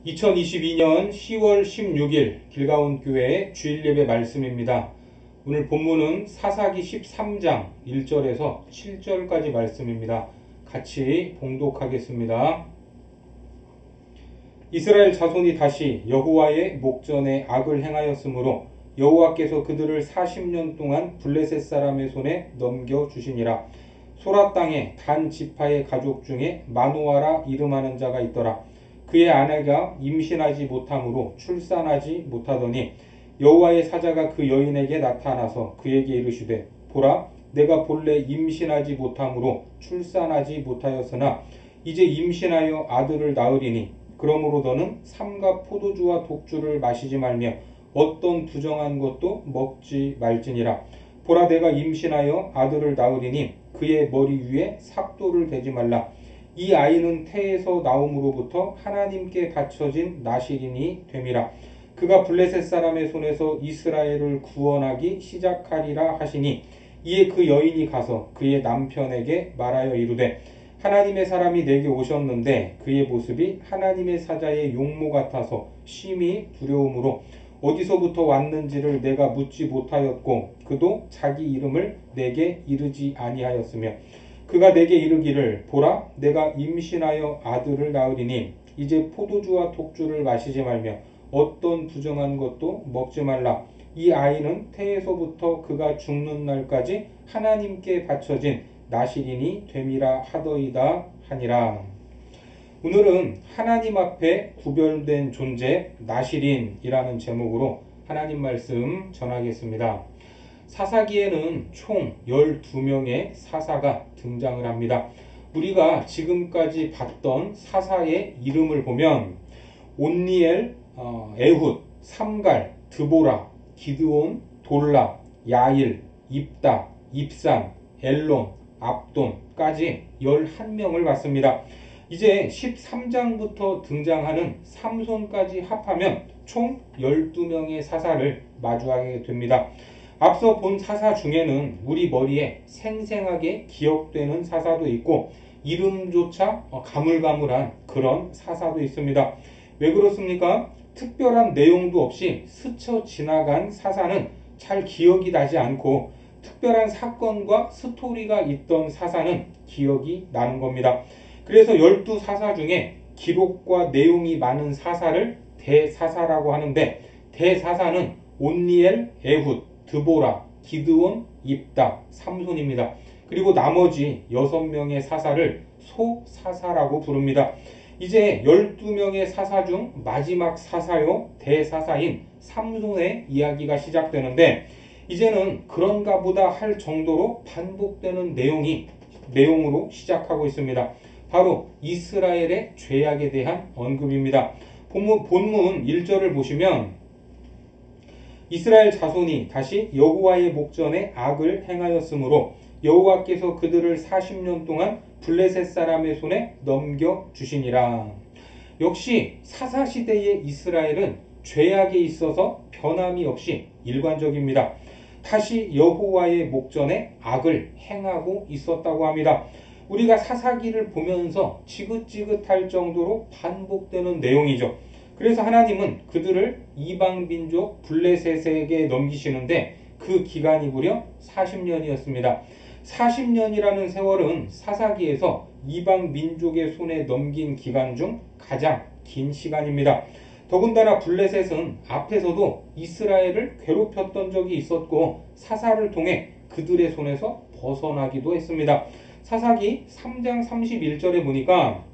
2022년 10월 16일 길가온교회 주일예배 말씀입니다. 오늘 본문은 사사기 13장 1절에서 7절까지 말씀입니다. 같이 봉독하겠습니다. 이스라엘 자손이 다시 여호와의 목전에 악을 행하였으므로 여호와께서 그들을 40년 동안 블레셋 사람의 손에 넘겨주시니라. 소라 땅에 단 지파의 가족 중에 마노아라 이름하는 자가 있더라. 그의 아내가 임신하지 못함으로 출산하지 못하더니 여호와의 사자가 그 여인에게 나타나서 그에게 이르시되 보라, 내가 본래 임신하지 못함으로 출산하지 못하였으나 이제 임신하여 아들을 낳으리니 그러므로 너는 삼가 포도주와 독주를 마시지 말며 어떤 부정한 것도 먹지 말지니라. 보라, 내가 임신하여 아들을 낳으리니 그의 머리 위에 삭도를 대지 말라. 이 아이는 태에서 나옴으로부터 하나님께 바쳐진 나실인이 됨이라. 그가 블레셋 사람의 손에서 이스라엘을 구원하기 시작하리라 하시니 이에 그 여인이 가서 그의 남편에게 말하여 이르되 하나님의 사람이 내게 오셨는데 그의 모습이 하나님의 사자의 용모 같아서 심히 두려움으로 어디서부터 왔는지를 내가 묻지 못하였고 그도 자기 이름을 내게 이르지 아니하였으며 그가 내게 이르기를 보라, 내가 임신하여 아들을 낳으리니 이제 포도주와 독주를 마시지 말며 어떤 부정한 것도 먹지 말라. 이 아이는 태에서부터 그가 죽는 날까지 하나님께 바쳐진 나실인이 됨이라 하더이다 하니라. 오늘은 하나님 앞에 구별된 존재 나실인이라는 제목으로 하나님 말씀 전하겠습니다. 사사기에는 총 12명의 사사가 등장을 합니다. 우리가 지금까지 봤던 사사의 이름을 보면 온니엘, 에훗, 삼갈, 드보라, 기드온, 돌라, 야일, 입다, 입산, 엘론, 압돈까지 11명을 봤습니다. 이제 13장부터 등장하는 삼손까지 합하면 총 12명의 사사를 마주하게 됩니다. 앞서 본 사사 중에는 우리 머리에 생생하게 기억되는 사사도 있고 이름조차 가물가물한 그런 사사도 있습니다. 왜 그렇습니까? 특별한 내용도 없이 스쳐 지나간 사사는 잘 기억이 나지 않고 특별한 사건과 스토리가 있던 사사는 기억이 나는 겁니다. 그래서 12사사 중에 기록과 내용이 많은 사사를 대사사라고 하는데 대사사는 온니엘, 에훗, 드보라, 기드온, 입다, 삼손입니다. 그리고 나머지 6명의 사사를 소사사라고 부릅니다. 이제 12명의 사사 중 마지막 사사요 대사사인 삼손의 이야기가 시작되는데 이제는 그런가 보다 할 정도로 반복되는 내용으로 시작하고 있습니다. 바로 이스라엘의 죄악에 대한 언급입니다. 본문 1절을 보시면 이스라엘 자손이 다시 여호와의 목전에 악을 행하였으므로 여호와께서 그들을 40년 동안 블레셋 사람의 손에 넘겨주시니라. 역시 사사시대의 이스라엘은 죄악에 있어서 변함이 없이 일관적입니다. 다시 여호와의 목전에 악을 행하고 있었다고 합니다. 우리가 사사기를 보면서 지긋지긋할 정도로 반복되는 내용이죠. 그래서 하나님은 그들을 이방민족 블레셋에게 넘기시는데 그 기간이 무려 40년이었습니다. 40년이라는 세월은 사사기에서 이방민족의 손에 넘긴 기간 중 가장 긴 시간입니다. 더군다나 블레셋은 앞에서도 이스라엘을 괴롭혔던 적이 있었고 사사를 통해 그들의 손에서 벗어나기도 했습니다. 사사기 3장 31절에 보니까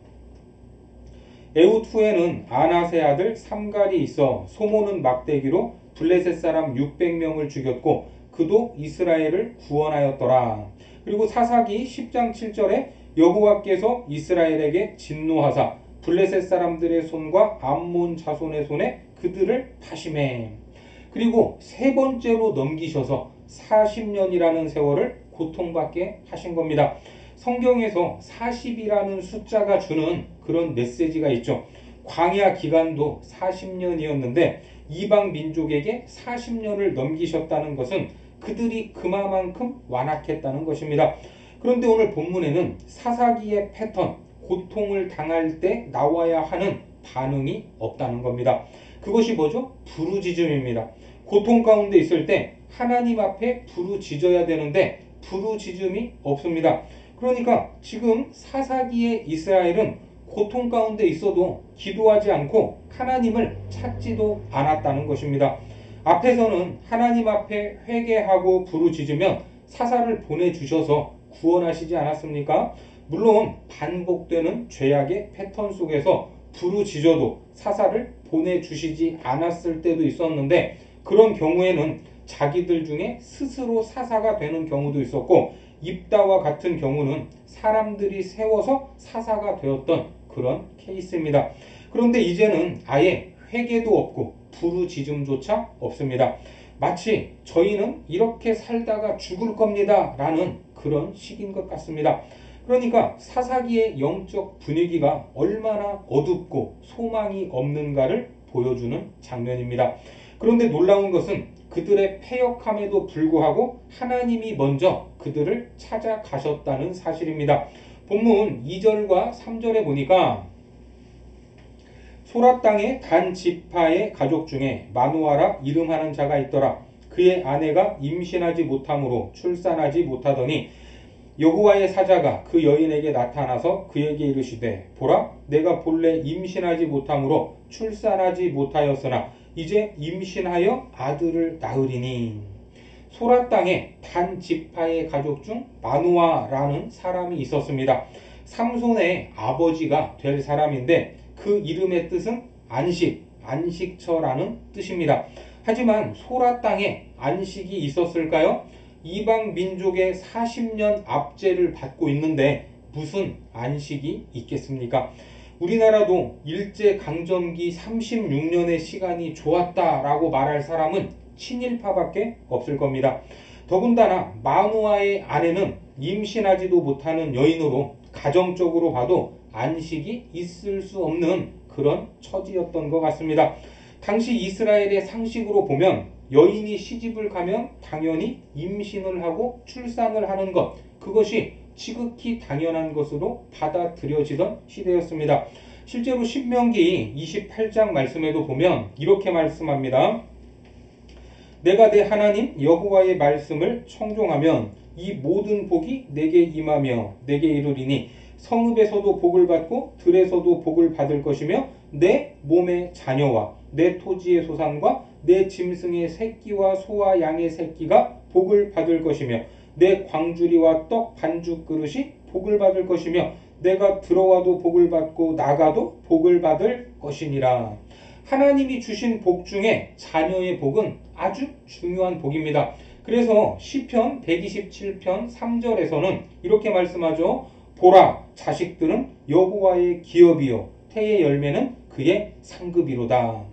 에훗 후에는 아낫의 아들 삼갈이 있어 소모는 막대기로 블레셋 사람 600명을 죽였고 그도 이스라엘을 구원하였더라. 그리고 사사기 10장 7절에 여호와께서 이스라엘에게 진노하사 블레셋 사람들의 손과 암몬 자손의 손에 그들을 파심해. 그리고 세 번째로 넘기셔서 40년이라는 세월을 고통받게 하신 겁니다. 성경에서 40이라는 숫자가 주는 그런 메시지가 있죠. 광야 기간도 40년이었는데 이방 민족에게 40년을 넘기셨다는 것은 그들이 그만큼 완악했다는 것입니다. 그런데 오늘 본문에는 사사기의 패턴, 고통을 당할 때 나와야 하는 반응이 없다는 겁니다. 그것이 뭐죠? 부르짖음입니다. 고통 가운데 있을 때 하나님 앞에 부르짖어야 되는데 부르짖음이 없습니다. 그러니까 지금 사사기의 이스라엘은 고통 가운데 있어도 기도하지 않고 하나님을 찾지도 않았다는 것입니다. 앞에서는 하나님 앞에 회개하고 부르짖으면 사사를 보내주셔서 구원하시지 않았습니까? 물론 반복되는 죄악의 패턴 속에서 부르짖어도 사사를 보내주시지 않았을 때도 있었는데 그런 경우에는 자기들 중에 스스로 사사가 되는 경우도 있었고 입다와 같은 경우는 사람들이 세워서 사사가 되었던 그런 케이스입니다. 그런데 이제는 아예 회개도 없고 부르짖음조차 없습니다. 마치 저희는 이렇게 살다가 죽을 겁니다 라는 그런 식인 것 같습니다. 그러니까 사사기의 영적 분위기가 얼마나 어둡고 소망이 없는가를 보여주는 장면입니다. 그런데 놀라운 것은 그들의 패역함에도 불구하고 하나님이 먼저 그들을 찾아가셨다는 사실입니다. 본문 2절과 3절에 보니까 소라 땅의 단 지파의 가족 중에 마누아라 이름하는 자가 있더라. 그의 아내가 임신하지 못함으로 출산하지 못하더니 여호와의 사자가 그 여인에게 나타나서 그에게 이르시되 보라 내가 본래 임신하지 못함으로 출산하지 못하였으나 이제 임신하여 아들을 낳으리니. 소라 땅에 단 지파의 가족 중 마누아라는 사람이 있었습니다. 삼손의 아버지가 될 사람인데 그 이름의 뜻은 안식, 안식처라는 뜻입니다. 하지만 소라 땅에 안식이 있었을까요? 이방 민족의 40년 압제를 받고 있는데 무슨 안식이 있겠습니까? 우리나라도 일제강점기 36년의 시간이 좋았다라고 말할 사람은 친일파밖에 없을 겁니다. 더군다나 마누아의 아내는 임신하지도 못하는 여인으로 가정적으로 봐도 안식이 있을 수 없는 그런 처지였던 것 같습니다. 당시 이스라엘의 상식으로 보면 여인이 시집을 가면 당연히 임신을 하고 출산을 하는 것, 그것이 지극히 당연한 것으로 받아들여지던 시대였습니다. 실제로 신명기 28장 말씀에도 보면 이렇게 말씀합니다. 내가 내 하나님 여호와의 말씀을 청종하면 이 모든 복이 내게 임하며 내게 이르리니 성읍에서도 복을 받고 들에서도 복을 받을 것이며 내 몸의 자녀와 내 토지의 소산과 내 짐승의 새끼와 소와 양의 새끼가 복을 받을 것이며 내 광주리와 떡 반죽 그릇이 복을 받을 것이며 내가 들어와도 복을 받고 나가도 복을 받을 것이니라. 하나님이 주신 복 중에 자녀의 복은 아주 중요한 복입니다. 그래서 시편 127편 3절에서는 이렇게 말씀하죠. 보라, 자식들은 여호와의 기업이요 태의 열매는 그의 상급이로다.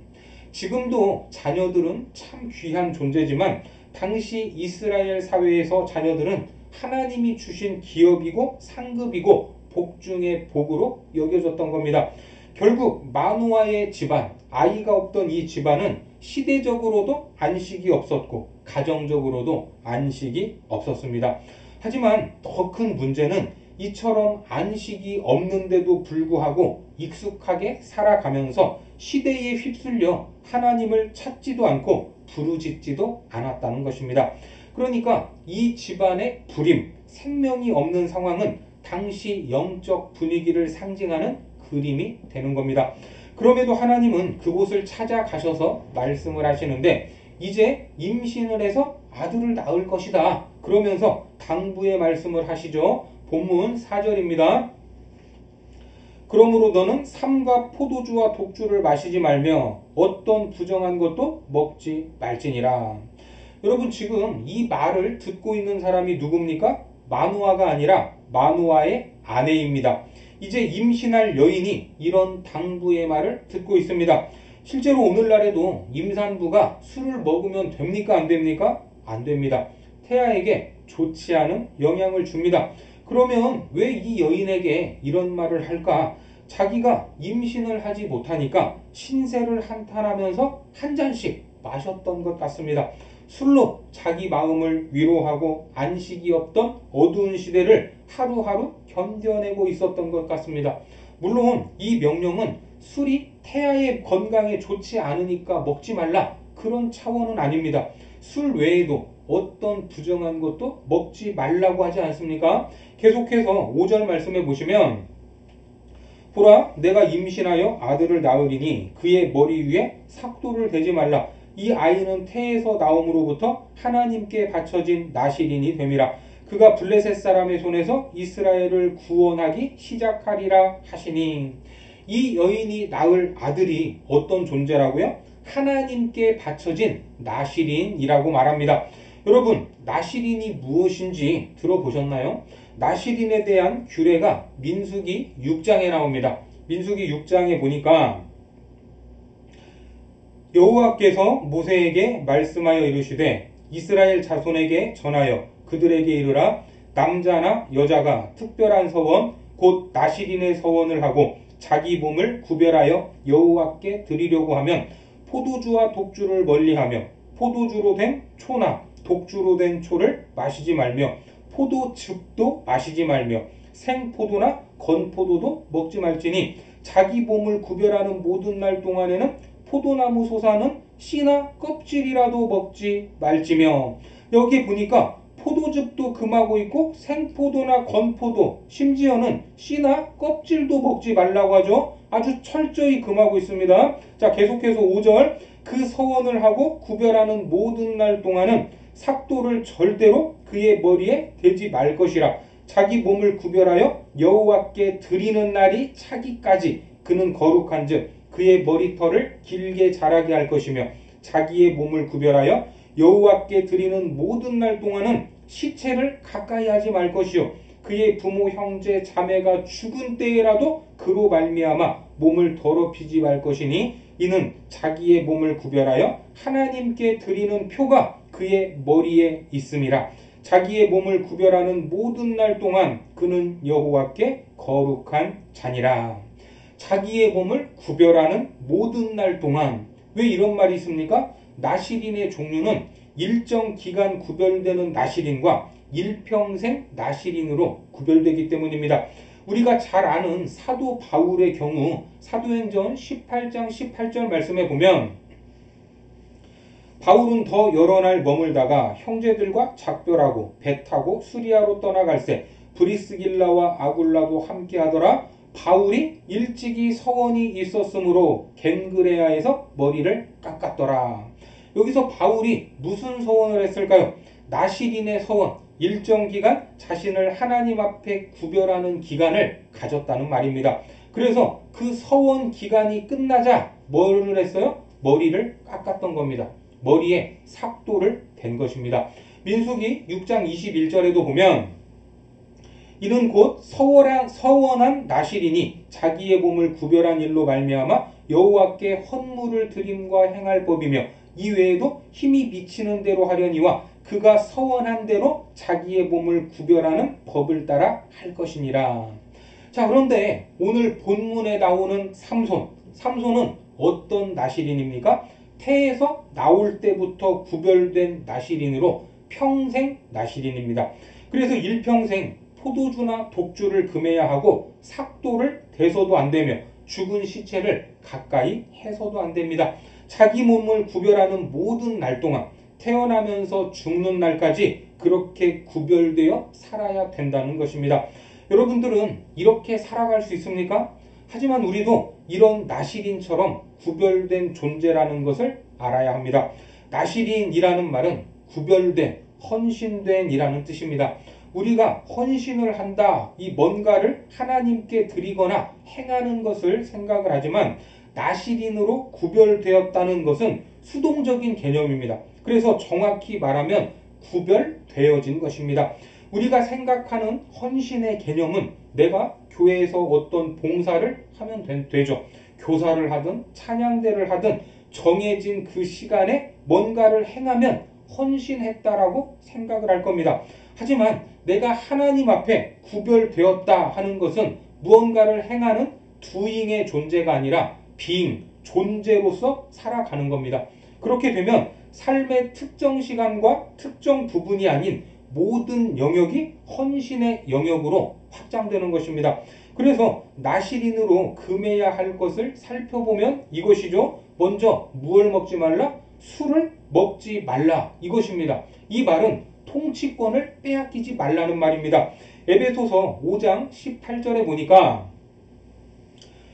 지금도 자녀들은 참 귀한 존재지만 당시 이스라엘 사회에서 자녀들은 하나님이 주신 기업이고 상급이고 복 중의 복으로 여겨졌던 겁니다. 결국 마누아의 집안, 아이가 없던 이 집안은 시대적으로도 안식이 없었고 가정적으로도 안식이 없었습니다. 하지만 더 큰 문제는 이처럼 안식이 없는데도 불구하고 익숙하게 살아가면서 시대에 휩쓸려 하나님을 찾지도 않고 부르짖지도 않았다는 것입니다. 그러니까 이 집안의 불임, 생명이 없는 상황은 당시 영적 분위기를 상징하는 그림이 되는 겁니다. 그럼에도 하나님은 그곳을 찾아가셔서 말씀을 하시는데 이제 임신을 해서 아들을 낳을 것이다. 그러면서 당부의 말씀을 하시죠. 본문 4절입니다. 그러므로 너는 삼과 포도주와 독주를 마시지 말며 어떤 부정한 것도 먹지 말지니라. 여러분 지금 이 말을 듣고 있는 사람이 누굽니까? 마누아가 아니라 마누아의 아내입니다. 이제 임신할 여인이 이런 당부의 말을 듣고 있습니다. 실제로 오늘날에도 임산부가 술을 먹으면 됩니까? 안 됩니까? 안 됩니다. 태아에게 좋지 않은 영향을 줍니다. 그러면 왜 이 여인에게 이런 말을 할까? 자기가 임신을 하지 못하니까 신세를 한탄하면서 한 잔씩 마셨던 것 같습니다. 술로 자기 마음을 위로하고 안식이 없던 어두운 시대를 하루하루 견뎌내고 있었던 것 같습니다. 물론 이 명령은 술이 태아의 건강에 좋지 않으니까 먹지 말라, 그런 차원은 아닙니다. 술 외에도 어떤 부정한 것도 먹지 말라고 하지 않습니까? 계속해서 5절 말씀해 보시면, 보라, 내가 임신하여 아들을 낳으리니 그의 머리 위에 삭도를 대지 말라. 이 아이는 태에서 나옴으로부터 하나님께 바쳐진 나실인이 됨이라. 그가 블레셋 사람의 손에서 이스라엘을 구원하기 시작하리라 하시니, 이 여인이 낳을 아들이 어떤 존재라고요? 하나님께 바쳐진 나실인이라고 말합니다. 여러분, 나실인이 무엇인지 들어보셨나요? 나실인에 대한 규례가 민수기 6장에 나옵니다. 민수기 6장에 보니까 여호와께서 모세에게 말씀하여 이르시되 이스라엘 자손에게 전하여 그들에게 이르라. 남자나 여자가 특별한 서원 곧 나실인의 서원을 하고 자기 몸을 구별하여 여호와께 드리려고 하면 포도주와 독주를 멀리하며 포도주로 된 초나 독주로 된 초를 마시지 말며 포도즙도 마시지 말며 생포도나 건포도도 먹지 말지니 자기 몸을 구별하는 모든 날 동안에는 포도나무 솟아는 씨나 껍질이라도 먹지 말지며. 여기 보니까 포도즙도 금하고 있고 생포도나 건포도, 심지어는 씨나 껍질도 먹지 말라고 하죠. 아주 철저히 금하고 있습니다. 자, 계속해서 5절, 그 서원을 하고 구별하는 모든 날 동안은 삭도를 절대로 그의 머리에 대지 말 것이라. 자기 몸을 구별하여 여호와께 드리는 날이 차기까지 그는 거룩한즉 그의 머리털을 길게 자라게 할 것이며 자기의 몸을 구별하여 여호와께 드리는 모든 날 동안은 시체를 가까이 하지 말 것이요 그의 부모 형제 자매가 죽은 때에라도 그로 말미암아 몸을 더럽히지 말 것이니 이는 자기의 몸을 구별하여 하나님께 드리는 표가 그의 머리에 있음이라. 자기의 몸을 구별하는 모든 날 동안 그는 여호와께 거룩한 자니라. 자기의 몸을 구별하는 모든 날 동안. 왜 이런 말이 있습니까? 나실인의 종류는 일정 기간 구별되는 나실인과 일평생 나실인으로 구별되기 때문입니다. 우리가 잘 아는 사도 바울의 경우 사도행전 18장 18절 말씀에 보면 바울은 더 여러 날 머물다가 형제들과 작별하고 배 타고 수리아로 떠나갈새 브리스길라와 아굴라도 함께 하더라. 바울이 일찍이 서원이 있었으므로 겐그레아에서 머리를 깎았더라. 여기서 바울이 무슨 서원을 했을까요? 나실인의 서원, 일정 기간 자신을 하나님 앞에 구별하는 기간을 가졌다는 말입니다. 그래서 그 서원 기간이 끝나자 뭐를 했어요? 머리를 깎았던 겁니다. 머리에 삭도를 댄 것입니다. 민수기 6장 21절에도 보면 이는 곧 서원한 나실인이 자기의 몸을 구별한 일로 말미암아 여호와께 헌물을 드림과 행할 법이며 이외에도 힘이 미치는 대로 하려니와 그가 서원한 대로 자기의 몸을 구별하는 법을 따라 할 것이니라. 자, 그런데 오늘 본문에 나오는 삼손은 어떤 나실인입니까? 태에서 나올 때부터 구별된 나실인으로 평생 나실인입니다. 그래서 일평생 포도주나 독주를 금해야 하고 삭도를 대서도 안 되며 죽은 시체를 가까이 해서도 안 됩니다. 자기 몸을 구별하는 모든 날 동안 태어나면서 죽는 날까지 그렇게 구별되어 살아야 된다는 것입니다. 여러분들은 이렇게 살아갈 수 있습니까? 하지만 우리도 이런 나실인처럼 구별된 존재라는 것을 알아야 합니다. 나실인이라는 말은 구별된, 헌신된 이라는 뜻입니다. 우리가 헌신을 한다, 이 뭔가를 하나님께 드리거나 행하는 것을 생각을 하지만 나실인으로 구별되었다는 것은 수동적인 개념입니다. 그래서 정확히 말하면 구별되어진 것입니다. 우리가 생각하는 헌신의 개념은 내가 교회에서 어떤 봉사를 하면 되죠. 교사를 하든 찬양대를 하든 정해진 그 시간에 뭔가를 행하면 헌신했다라고 생각을 할 겁니다. 하지만 내가 하나님 앞에 구별되었다 하는 것은 무언가를 행하는 doing의 존재가 아니라 being, 존재로서 살아가는 겁니다. 그렇게 되면 삶의 특정 시간과 특정 부분이 아닌 모든 영역이 헌신의 영역으로 확장되는 것입니다. 그래서 나실인으로 금해야 할 것을 살펴보면 이것이죠. 먼저 무엇을 먹지 말라? 술을 먹지 말라, 이것입니다. 이 말은 통치권을 빼앗기지 말라는 말입니다. 에베소서 5장 18절에 보니까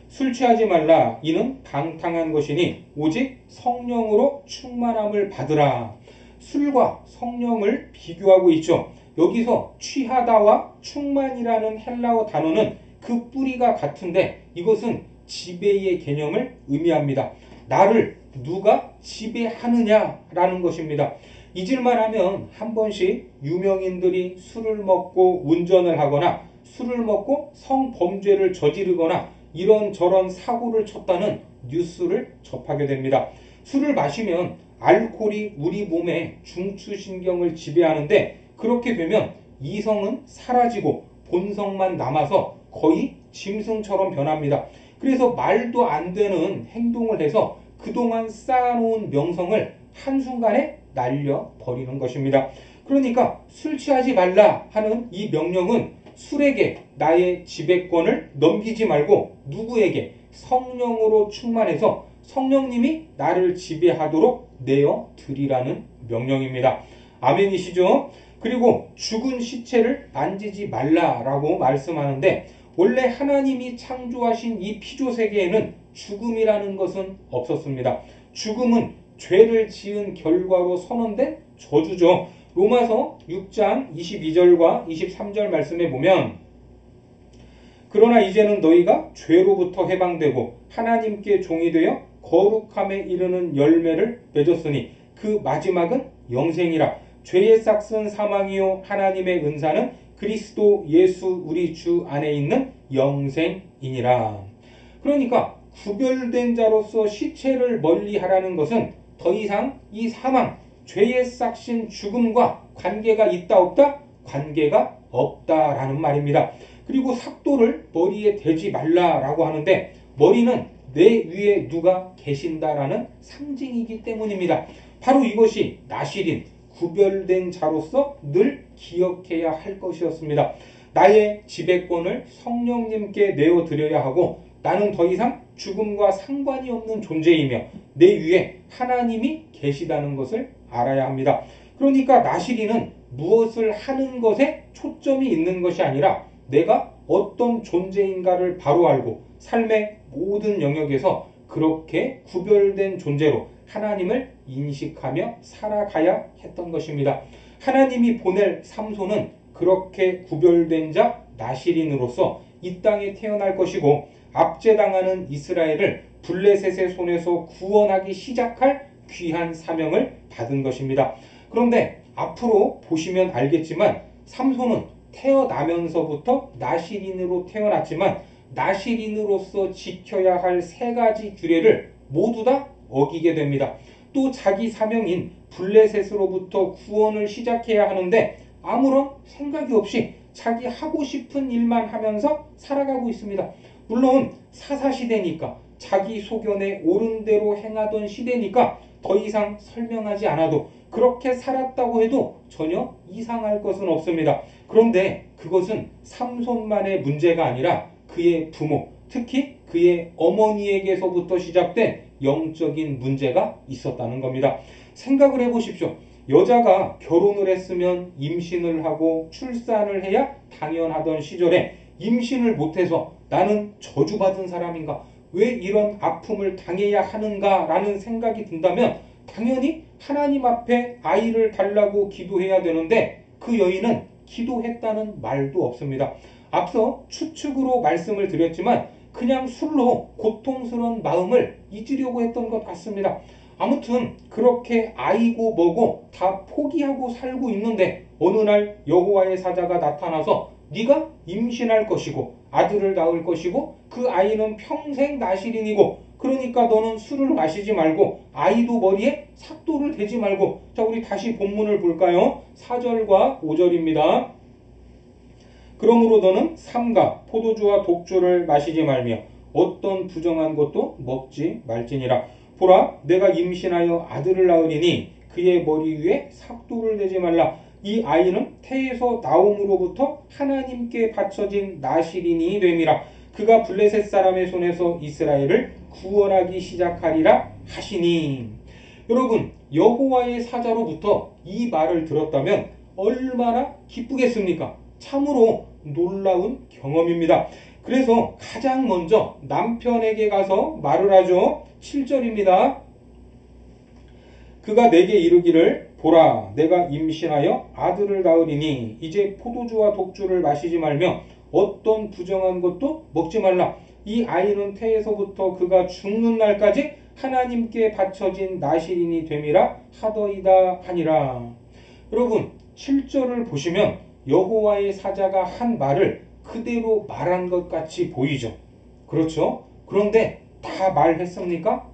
술 취하지 말라, 이는 방탕한 것이니 오직 성령으로 충만함을 받으라. 술과 성령을 비교하고 있죠. 여기서 취하다와 충만이라는 헬라어 단어는 그 뿌리가 같은데 이것은 지배의 개념을 의미합니다. 나를 누가 지배하느냐라는 것입니다. 잊을만 하면 한 번씩 유명인들이 술을 먹고 운전을 하거나 술을 먹고 성범죄를 저지르거나 이런저런 사고를 쳤다는 뉴스를 접하게 됩니다. 술을 마시면 알코올이 우리 몸의 중추신경을 지배하는데 그렇게 되면 이성은 사라지고 본성만 남아서 거의 짐승처럼 변합니다. 그래서 말도 안 되는 행동을 해서 그동안 쌓아놓은 명성을 한순간에 날려버리는 것입니다. 그러니까 술 취하지 말라 하는 이 명령은 술에게 나의 지배권을 넘기지 말고 누구에게? 성령으로 충만해서 성령님이 나를 지배하도록 내어 드리라는 명령입니다. 아멘이시죠? 그리고 죽은 시체를 만지지 말라라고 말씀하는데 원래 하나님이 창조하신 이 피조 세계에는 죽음이라는 것은 없었습니다. 죽음은 죄를 지은 결과로 선언된 저주죠. 로마서 6장 22절과 23절 말씀에 보면 그러나 이제는 너희가 죄로부터 해방되고 하나님께 종이 되어 거룩함에 이르는 열매를 맺었으니 그 마지막은 영생이라. 죄의 싹은 사망이요 하나님의 은사는 그리스도 예수 우리 주 안에 있는 영생이니라. 그러니까 구별된 자로서 시체를 멀리하라는 것은 더 이상 이 사망, 죄의 싹신 죽음과 관계가 있다 없다? 관계가 없다라는 말입니다. 그리고 삭도를 머리에 대지 말라라고 하는데 머리는 내 위에 누가 계신다라는 상징이기 때문입니다. 바로 이것이 나실인 구별된 자로서 늘 기억해야 할 것이었습니다. 나의 지배권을 성령님께 내어드려야 하고 나는 더 이상 죽음과 상관이 없는 존재이며 내 위에 하나님이 계시다는 것을 알아야 합니다. 그러니까 나실인은 무엇을 하는 것에 초점이 있는 것이 아니라 내가 어떤 존재인가를 바로 알고 삶의 모든 영역에서 그렇게 구별된 존재로 하나님을 인식하며 살아가야 했던 것입니다. 하나님이 보낼 삼손은 그렇게 구별된 자 나실인으로서 이 땅에 태어날 것이고 압제당하는 이스라엘을 블레셋의 손에서 구원하기 시작할 귀한 사명을 받은 것입니다. 그런데 앞으로 보시면 알겠지만 삼손은 태어나면서부터 나실인으로 태어났지만 나실인으로서 지켜야 할 세 가지 규례를 모두 다 어기게 됩니다. 또 자기 사명인 블레셋으로부터 구원을 시작해야 하는데 아무런 생각이 없이 자기 하고 싶은 일만 하면서 살아가고 있습니다. 물론 사사시대니까 자기 소견에 옳은 대로 행하던 시대니까 더 이상 설명하지 않아도 그렇게 살았다고 해도 전혀 이상할 것은 없습니다. 그런데 그것은 삼손만의 문제가 아니라 그의 부모, 특히 그의 어머니에게서부터 시작된 영적인 문제가 있었다는 겁니다. 생각을 해보십시오. 여자가 결혼을 했으면 임신을 하고 출산을 해야 당연하던 시절에 임신을 못해서 나는 저주받은 사람인가? 왜 이런 아픔을 당해야 하는가? 라는 생각이 든다면 당연히 하나님 앞에 아이를 달라고 기도해야 되는데 그 여인은 기도했다는 말도 없습니다. 앞서 추측으로 말씀을 드렸지만 그냥 술로 고통스러운 마음을 잊으려고 했던 것 같습니다. 아무튼 그렇게 아이고 뭐고 다 포기하고 살고 있는데 어느 날 여호와의 사자가 나타나서 네가 임신할 것이고 아들을 낳을 것이고 그 아이는 평생 나실인이고 그러니까 너는 술을 마시지 말고 아이도 머리에 삭도를 대지 말고. 자, 우리 다시 본문을 볼까요? 4절과 5절입니다. 그러므로 너는 삼가 포도주와 독주를 마시지 말며 어떤 부정한 것도 먹지 말지니라. 보라, 내가 임신하여 아들을 낳으리니 그의 머리 위에 삭도를 대지 말라. 이 아이는 태에서 나옴으로부터 하나님께 바쳐진 나실인이 됨이라. 그가 블레셋 사람의 손에서 이스라엘을 구원하기 시작하리라 하시니. 여러분, 여호와의 사자로부터 이 말을 들었다면 얼마나 기쁘겠습니까? 참으로 놀라운 경험입니다. 그래서 가장 먼저 남편에게 가서 말을 하죠. 7절입니다. 그가 내게 이르기를 보라, 내가 임신하여 아들을 낳으리니 이제 포도주와 독주를 마시지 말며 어떤 부정한 것도 먹지 말라. 이 아이는 태에서부터 그가 죽는 날까지 하나님께 바쳐진 나실인이 됨이라 하더이다 하니라. 여러분, 7절을 보시면 여호와의 사자가 한 말을 그대로 말한 것 같이 보이죠. 그렇죠? 그런데 다 말했습니까?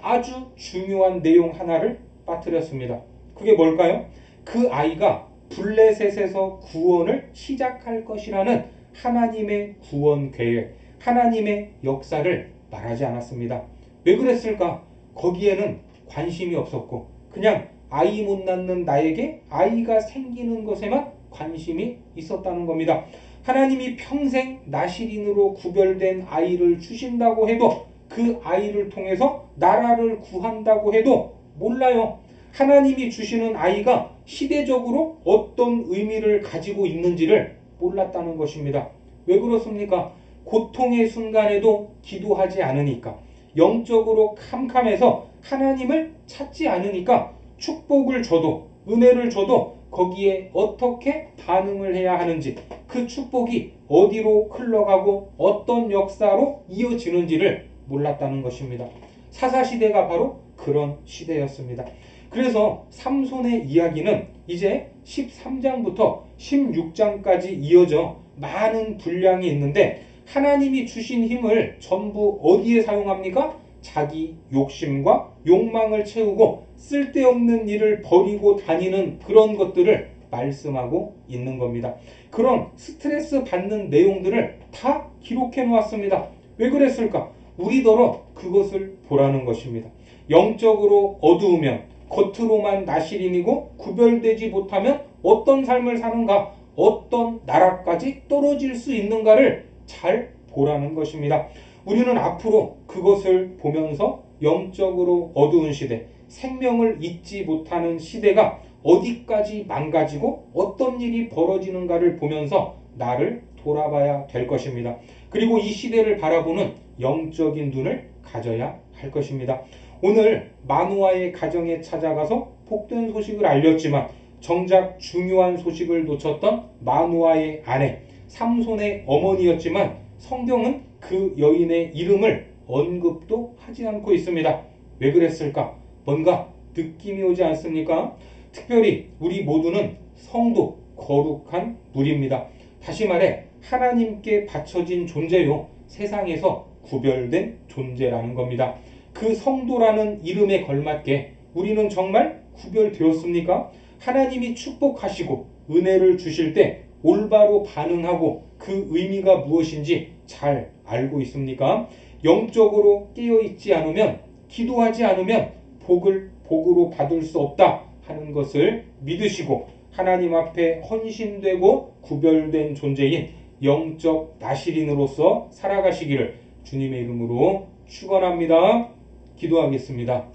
아주 중요한 내용 하나를 빠뜨렸습니다. 그게 뭘까요? 그 아이가 블레셋에서 구원을 시작할 것이라는 하나님의 구원 계획, 하나님의 역사를 말하지 않았습니다. 왜 그랬을까? 거기에는 관심이 없었고 그냥 아이 못 낳는 나에게 아이가 생기는 것에만 관심이 있었다는 겁니다. 하나님이 평생 나실인으로 구별된 아이를 주신다고 해도 그 아이를 통해서 나라를 구한다고 해도 몰라요. 하나님이 주시는 아이가 시대적으로 어떤 의미를 가지고 있는지를 몰랐다는 것입니다. 왜 그렇습니까? 고통의 순간에도 기도하지 않으니까, 영적으로 캄캄해서 하나님을 찾지 않으니까 축복을 줘도 은혜를 줘도 거기에 어떻게 반응을 해야 하는지, 그 축복이 어디로 흘러가고 어떤 역사로 이어지는지를 몰랐다는 것입니다. 사사시대가 바로 그런 시대였습니다. 그래서 삼손의 이야기는 이제 13장부터 16장까지 이어져 많은 분량이 있는데 하나님이 주신 힘을 전부 어디에 사용합니까? 자기 욕심과 욕망을 채우고 쓸데없는 일을 벌이고 다니는 그런 것들을 말씀하고 있는 겁니다. 그런 스트레스 받는 내용들을 다 기록해 놓았습니다. 왜 그랬을까? 우리더러 그것을 보라는 것입니다. 영적으로 어두우면, 겉으로만 나실인이고 구별되지 못하면 어떤 삶을 사는가, 어떤 나라까지 떨어질 수 있는가를 잘 보라는 것입니다. 우리는 앞으로 그것을 보면서 영적으로 어두운 시대, 생명을 잊지 못하는 시대가 어디까지 망가지고 어떤 일이 벌어지는가를 보면서 나를 돌아봐야 될 것입니다. 그리고 이 시대를 바라보는 영적인 눈을 가져야 할 것입니다. 오늘 마노아의 가정에 찾아가서 복된 소식을 알렸지만 정작 중요한 소식을 놓쳤던 마노아의 아내, 삼손의 어머니였지만 성경은 그 여인의 이름을 언급도 하지 않고 있습니다. 왜 그랬을까? 뭔가 느낌이 오지 않습니까? 특별히 우리 모두는 성도, 거룩한 물입니다. 다시 말해 하나님께 바쳐진 존재요, 세상에서 구별된 존재라는 겁니다. 그 성도라는 이름에 걸맞게 우리는 정말 구별되었습니까? 하나님이 축복하시고 은혜를 주실 때 올바로 반응하고 그 의미가 무엇인지 잘 알고 있습니까? 영적으로 깨어있지 않으면, 기도하지 않으면 복을 복으로 받을 수 없다 하는 것을 믿으시고 하나님 앞에 헌신되고 구별된 존재인 영적 나실인으로서 살아가시기를 주님의 이름으로 축원합니다. 기도하겠습니다.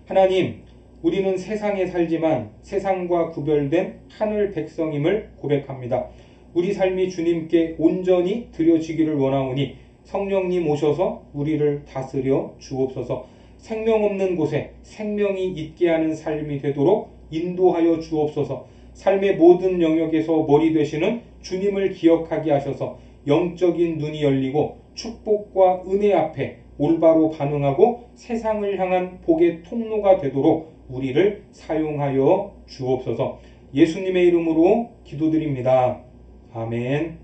하나님, 우리는 세상에 살지만 세상과 구별된 하늘 백성임을 고백합니다. 우리 삶이 주님께 온전히 드려지기를 원하오니 성령님 오셔서 우리를 다스려 주옵소서. 생명 없는 곳에 생명이 있게 하는 삶이 되도록 인도하여 주옵소서. 삶의 모든 영역에서 머리 되시는 주님을 기억하게 하셔서 영적인 눈이 열리고 축복과 은혜 앞에 올바로 반응하고 세상을 향한 복의 통로가 되도록 우리를 사용하여 주옵소서. 예수님의 이름으로 기도드립니다. 아멘.